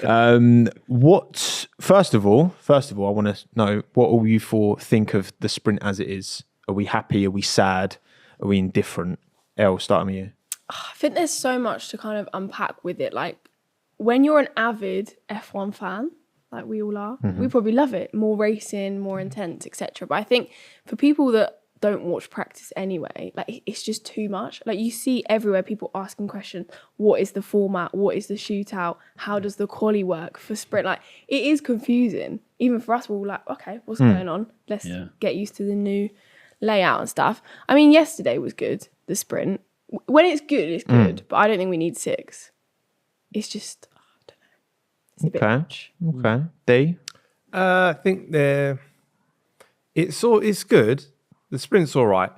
First of all, I want to know, what all you four think of the sprint as it is? Are we happy? Are we sad? Are we indifferent? Elle, starting with you. I think there's so much to kind of unpack with it. Like, when you're an avid F1 fan, like we all are, we probably love it. More racing, more intense, etc. But I think for people that don't watch practice anyway, like, it's just too much. Like, you see everywhere people asking questions, what is the format? What is the shootout? How does the quali work for sprint? Like, it is confusing. Even for us, we're all like, okay, what's going on? Let's get used to the new layout and stuff. I mean, yesterday was good, the sprint. When it's good, it's good. But I don't think we need 6. It's just, I don't know. It's a bit much. Okay. D? I think it's good. The sprint's all right.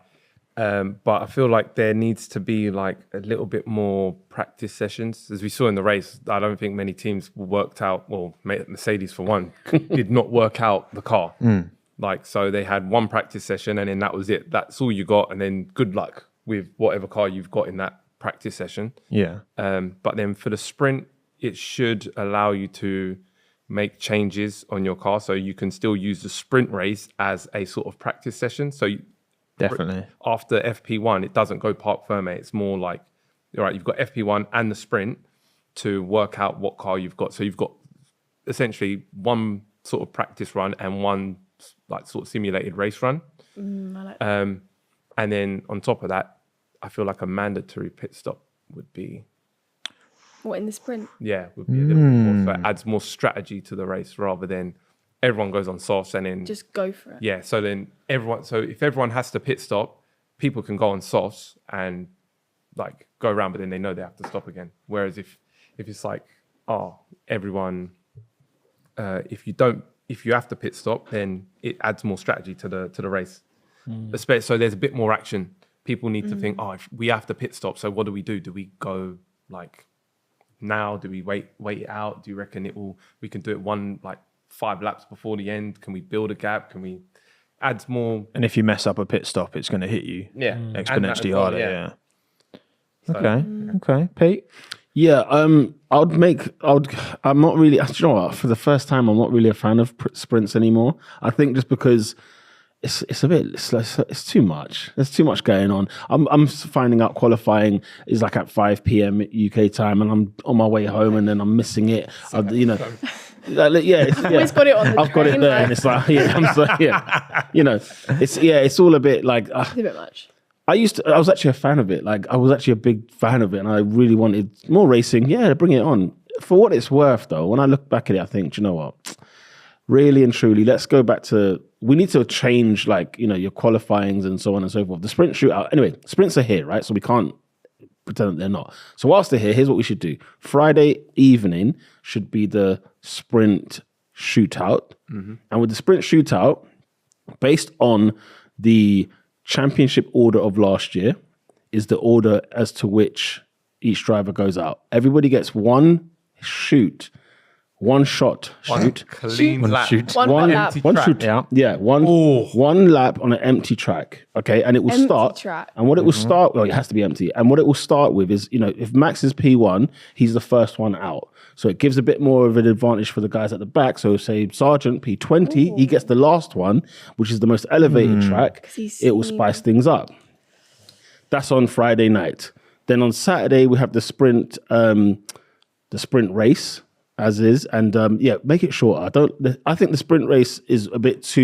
But I feel like there needs to be like a little bit more practice sessions. As we saw in the race, I don't think many teams worked out, well, Mercedes for one, did not work out the car. Like, so they had one practice session and then that was it. That's all you got. And then good luck with whatever car you've got in that practice session. Yeah. But then for the sprint, it should allow you to make changes on your car, so you can still use the sprint race as a sort of practice session. So Definitely. After FP1, it doesn't go Parc Fermé. It's more like, all right, you've got FP1 and the sprint to work out what car you've got. So you've got essentially one sort of practice run and one like sort of simulated race run. I like that. And then on top of that, I feel like a mandatory pit stop would be... What, in the sprint? Yeah, would be a little bit more. So it adds more strategy to the race rather than everyone goes on softs and then... Just go for it. Yeah, so then if everyone has to pit stop, people can go on softs and like go around, but then they know they have to stop again. Whereas if it's like, everyone, if you have to pit stop, then it adds more strategy to the race. So there's a bit more action. People need to think, if we have to pit stop, so what do we do? Do we go like now? Do we wait it out? Do you reckon we can do it 5 laps before the end? Can we build a gap? Can we add more? And if you mess up a pit stop, it's going to hit you exponentially harder. Yeah. So. Okay. Pete? Yeah, I'm not really, do you know what, for the first time, I'm not really a fan of sprints anymore. I think just because it's too much. There's too much going on. I'm finding out qualifying is like at 5 p.m. UK time, and I'm on my way home, and then I'm missing it. Always got it on the I've got it there, and it's like, it's all a bit like it's a bit much. I was actually a fan of it. Like, I was actually a big fan of it, and I really wanted more racing. Yeah, bring it on. For what it's worth, though, when I look back at it, I think, do you know what? Really and truly, let's go back to, we need to change, like, your qualifyings and so on and so forth. The sprint shootout, anyway, sprints are here, right? So we can't pretend that they're not. So whilst they're here, here's what we should do. Friday evening should be the sprint shootout. And with the sprint shootout, based on the championship order of last year, is the order as to which each driver goes out. Everybody gets one shot, Clean lap. One lap. One shoot. Yeah. One lap on an empty track. Okay. And it will start. Track. And what it will start, well, it has to be empty. And what it will start with is, if Max is P1, he's the first one out. So it gives a bit more of an advantage for the guys at the back. So say Sergeant P20, he gets the last one, which is the most elevated track. It will spice things up. That's on Friday night. Then on Saturday, we have the sprint race. As is, and make it shorter. I think the sprint race is a bit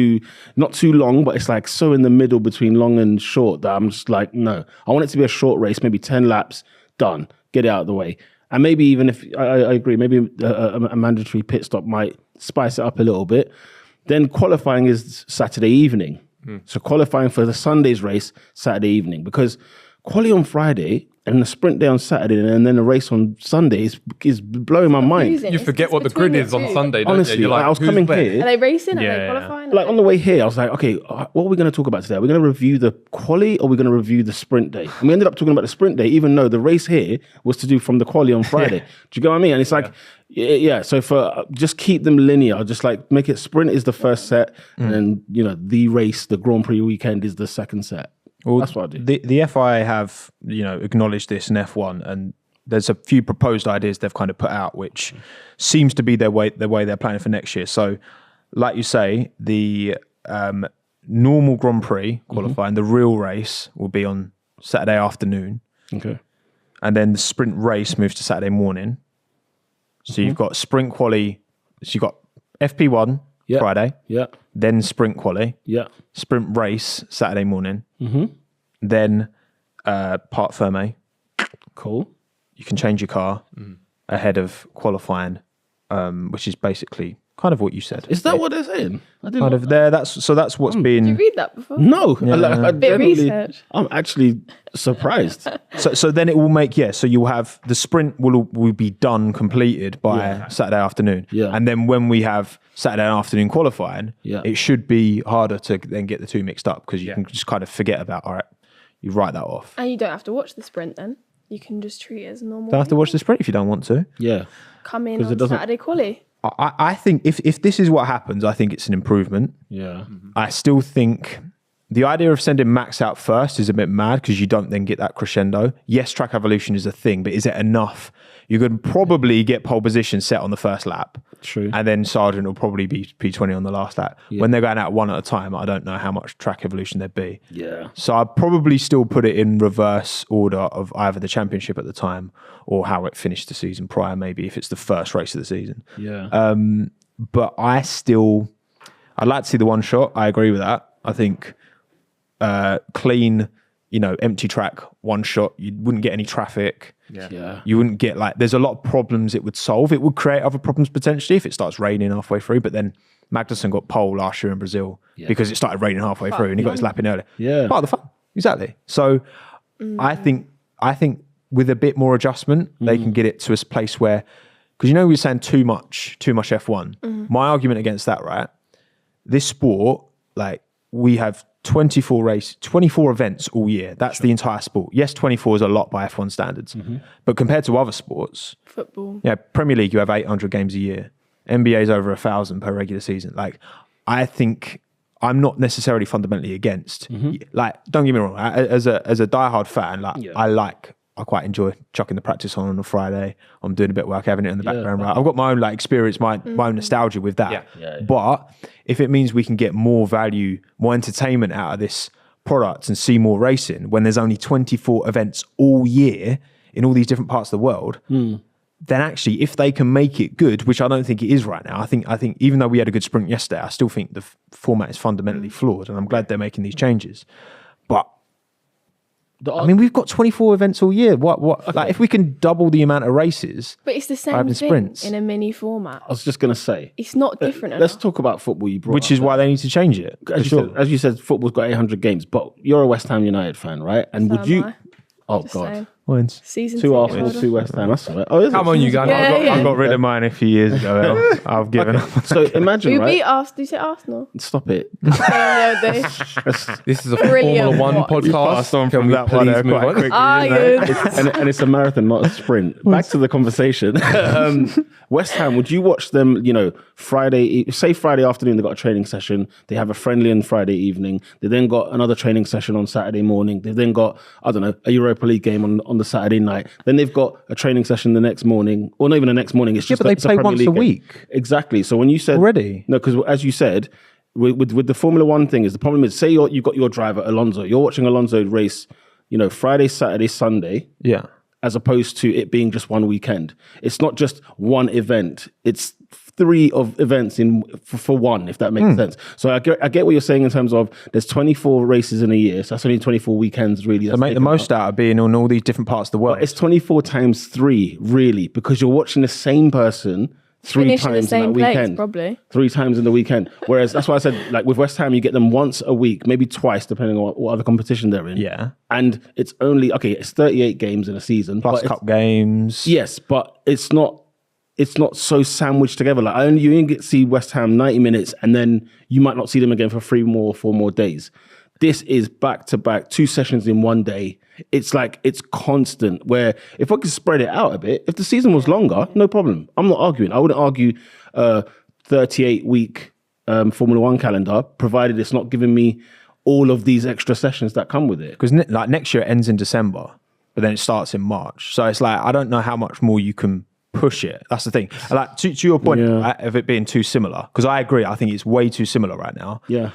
not too long, but it's like so in the middle between long and short that I'm just like, no. I want it to be a short race, maybe 10 laps, done, get it out of the way. And maybe even if, I agree, maybe a mandatory pit stop might spice it up a little bit. Then qualifying is Saturday evening. So qualifying for the Sunday's race, Saturday evening, because quali on Friday and the sprint day on Saturday and then a race on Sunday is blowing my mind. You forget what the grid is on Sunday, don't Honestly, you? You're like, I was coming here. Are they racing? Are they qualifying? Like on the way here, I was like, okay, what are we going to talk about today? Are we going to review the quali or are we going to review the sprint day? And we ended up talking about the sprint day, even though the race here was to do from the quali on Friday. Do you get what I mean? And it's like, so for just keep them linear, just like make it sprint is the first set and the race, the Grand Prix weekend is the second set. Well, that's what I do. The FIA have, acknowledged this in F1, and there's a few proposed ideas they've kind of put out, which seems to be the way they're planning for next year. So, like you say, the normal Grand Prix qualifying, the real race will be on Saturday afternoon. Okay. And then the sprint race moves to Saturday morning. So you've got sprint quali. So you've got FP1 Friday. Yeah. Then sprint quali. Yeah. Sprint race Saturday morning. Then Parc Fermé. Cool. You can change your car ahead of qualifying, which is basically kind of what you said. Is that what they're saying? I didn't Kind know of there. That's what's Did you been. read that before? No, I Bit of genuinely- research. I'm actually surprised. So then it will make So you'll have the sprint will be done completed by Saturday afternoon. Yeah. And then when we have Saturday afternoon qualifying, Yeah. it should be harder to then get the two mixed up because you can just kind of forget about. All right, you write that off. And you don't have to watch the sprint then. You can just treat it as a normal. Don't have to watch the sprint if you don't want to. Yeah. Come in 'Cause it on doesn't- Saturday quali. I think if this is what happens, I think it's an improvement. Yeah. I still think the idea of sending Max out first is a bit mad because you don't then get that crescendo. Yes, track evolution is a thing, but is it enough? You could probably get pole position set on the first lap. True. And then Sargent will probably be P20 on the last lap. When they're going out one at a time, I don't know how much track evolution there'd be. Yeah. So I'd probably still put it in reverse order of either the championship at the time or how it finished the season prior, maybe if it's the first race of the season. Yeah. But I'd like to see the one shot. I agree with that. I think clean, empty track, one shot, you wouldn't get any traffic. Yeah. You wouldn't get there's a lot of problems it would solve. It would create other problems potentially if it starts raining halfway through. But then Magnussen got pole last year in Brazil because it started raining halfway through and he got his lap in early. Yeah. Part of the fun. Exactly. So I think with a bit more adjustment, they can get it to a place where, because we were saying too much F1. My argument against that, right? This sport, we have 24 events all year. That's the entire sport. Yes, 24 is a lot by F1 standards, but compared to other sports, Football. Premier League, you have 800 games a year. NBA is over 1,000 per regular season. I think I'm not necessarily fundamentally against. Don't get me wrong. As a diehard fan, I quite enjoy chucking the practice on a Friday. I'm doing a bit of work, having it in the background. Right? I've got my own experience, my own nostalgia with that. Yeah. But if it means we can get more value, more entertainment out of this product and see more racing when there's only 24 events all year in all these different parts of the world, then actually if they can make it good, which I don't think it is right now, I think even though we had a good sprint yesterday, I still think the format is fundamentally flawed and I'm glad they're making these changes. But we've got 24 events all year. If we can double the amount of races, But it's the same having thing sprints. in a mini format. I was just going to say. It's not different Let's enough. talk about football you brought which up is there. why they need to change it. As you said, football's got 800 games, but you're a West Ham United fan, right? And So would you... am I. Oh, Just God. saying. Wins. Season 2 ticket Arsenal, holder. 2 West Ham. That's all right. Oh, is Come it? on, you guys. Yeah. I got rid of mine a few years ago. I've given up. So imagine, We right? beat Arsenal. Do you say Arsenal? Stop it. The other day. This is a Brilliant Formula One watch. podcast. Passed on Can from we that one please move quite on? quickly. Iron. and it's a marathon, not a sprint. Back to the conversation. West Ham, would you watch them, Friday afternoon, they got a training session. They have a friendly on Friday evening. They then got another training session on Saturday morning. They've then got, I don't know, a Europa League game on the Saturday night. Then they've got a training session the next morning, or not even the next morning. It's just but they it's a play Premier once League a game. week. Exactly. So when you said Already? no, because as you said, with the Formula One thing, the problem is, say you've got your driver Alonso, you're watching Alonso race, Friday, Saturday, Sunday, Yeah. as opposed to it being just one weekend. It's not just one event; it's 3 of events for one, if that makes sense. So I get what you're saying in terms of there's 24 races in a year, so that's only 24 weekends really. To make the most out of being on all these different parts of the world. It's 24 times 3 really, because you're watching the same person 3 Finish in times the in that same place, weekend. probably. 3 times in the weekend. Whereas that's why I said, with West Ham, you get them once a week, maybe twice, depending on what other competition they're in. Yeah. And it's only, it's 38 games in a season. Plus but cup games. yes, but it's not so sandwiched together. You only get to see West Ham 90 minutes and then you might not see them again for 4 more days. This is back-to-back, 2 sessions in one day. It's constant, where if I could spread it out a bit, if the season was longer, no problem. I'm not arguing. I wouldn't argue 38-week Formula One calendar, provided it's not giving me all of these extra sessions that come with it. Because next year it ends in December. but then it starts in March. So it's like, I don't know how much more you can push it. That's the thing. Like to your point of it being too similar, because I agree. I think it's way too similar right now. Yeah.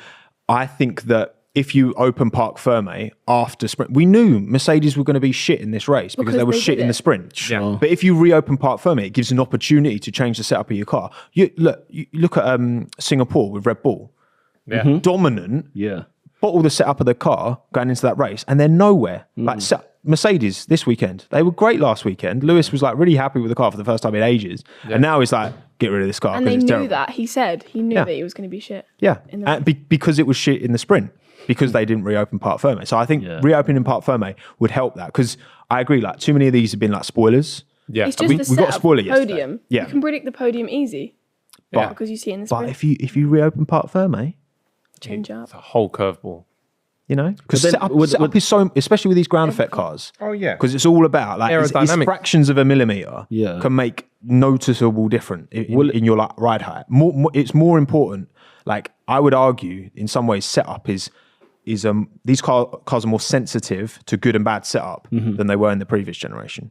I think that if you open Parc Fermé after sprint, we knew Mercedes were going to be shit in this race because they were shit in the sprint. Sure. But if you reopen Parc Fermé, it gives an opportunity to change the setup of your car. You look at Singapore with Red Bull. Yeah. Dominant. Yeah. Bottle the setup of the car going into that race, and they're nowhere. Like Mercedes this weekend, they were great last weekend. Lewis was like really happy with the car for the first time in ages, and now he's like, get rid of this car. And they it's knew terrible. that. He said he knew that it was going to be shit. Yeah, In the because it was shit in the sprint, because they didn't reopen Parc Fermé. So I think reopening Parc Fermé would help that, because I agree, like too many of these have been like spoilers. Yeah. It's just we got a spoiler yesterday. podium. Yeah. You can predict the podium easy. Yeah. Because you see it in the But sprint. if you reopen Parc Fermé, Change up. It's a whole curveball. you know, because then setup is so, especially with these ground effect cars. Oh, yeah. Because it's all about like it's Aerodynamics. fractions of a millimeter can make noticeable difference in your like ride height. It's more important. Like I would argue, in some ways, setup is these cars are more sensitive to good and bad setup than they were in the previous generation.